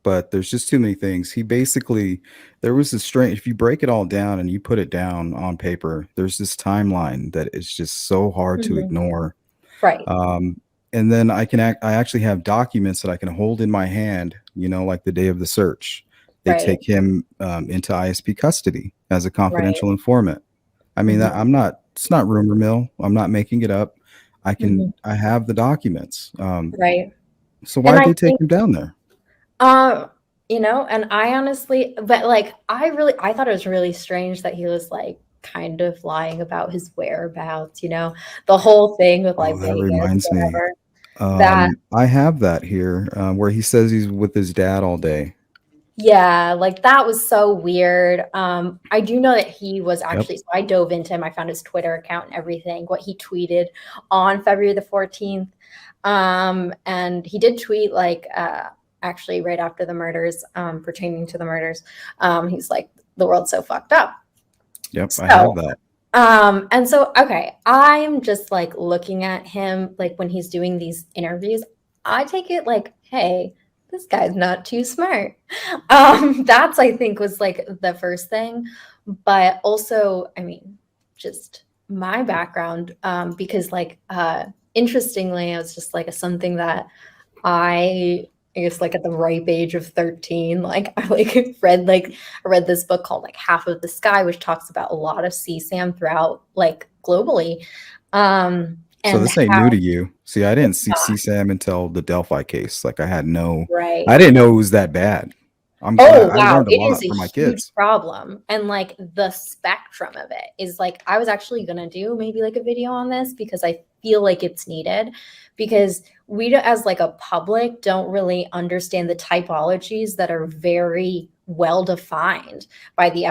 but there's just too many things. He basically, there was this strange, if you break it all down and you put it down on paper, there's this timeline that is just so hard to Mhm. ignore. Right. Um, and then I actually have documents that I can hold in my hand, like the day of the search. They Right. take him into ISP custody as a Right. confidential informant. I mean, Mhm. it's not rumor mill. I'm not making it up. Mhm. I have the documents. Right. So And why'd I they take think, him down there? and I honestly, but like, I thought it was really strange that he was like kind of lying about his whereabouts, the whole thing with Oh, like that Vegas, reminds me. whatever. That, I have that here, where he says he's with his dad all day. yeah, like that was so weird. I do know that he was Yep. actually, so I dove into him. I found his Twitter account and everything, what he tweeted on February the 14th. And he did tweet like, actually right after the murders, pertaining to the murders. He's like, the world's so fucked up. Yep, I have So, that. and so, okay, I'm just like looking at him, like when he's doing these interviews, I take it like, hey, this guy's not too smart. That's, I think, was like the first thing. But also, I mean, just my background, because like, interestingly, it was just like something that I guess like at the ripe age of 13, like I read this book called like Half of the Sky, which talks about a lot of CSAM throughout like globally. So And this ain't how new to you. See, I didn't it's see not CSAM until the Delphi case. Like right. I didn't know it was that bad. I'm glad Oh, I wow. learned a It is lot a from my huge kids. problem. And like the spectrum of it is like, I was actually going to do maybe like a video on this because I feel like it's needed because as like a public, don't really understand the typologies that are very well defined by the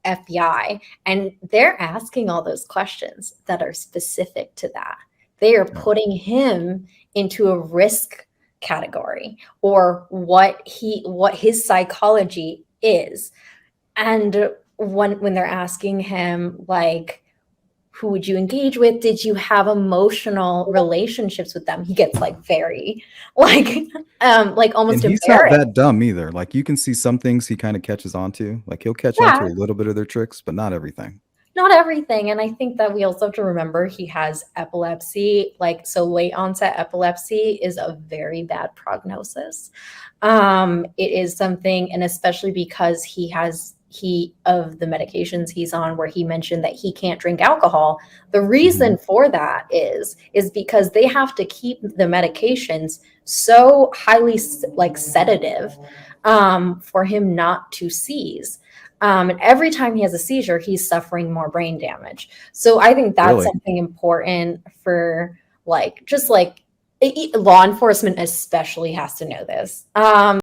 FBI. And they're asking all those questions that are specific to that. They are Yep. putting him into a risk category or what his psychology is. And when they're asking him like, who would you engage with, did you have emotional relationships with them, he gets like very like like And almost he's not embarrassed. that dumb either. Like you can see some things he kind of catches on to. Like he'll catch on to Yeah, a little bit of their tricks, but not everything. not everything. And I think that we also have to remember he has epilepsy. Like, so late onset epilepsy is a very bad prognosis. It is something, and especially because he of the medications he's on, where he mentioned that he can't drink alcohol. The Mhm. reason for that is because they have to keep the medications so highly like sedative, for him not to seize. And every time he has a seizure, he's suffering more brain damage. So I think that's Really? something important for like, just like law enforcement especially has to know this.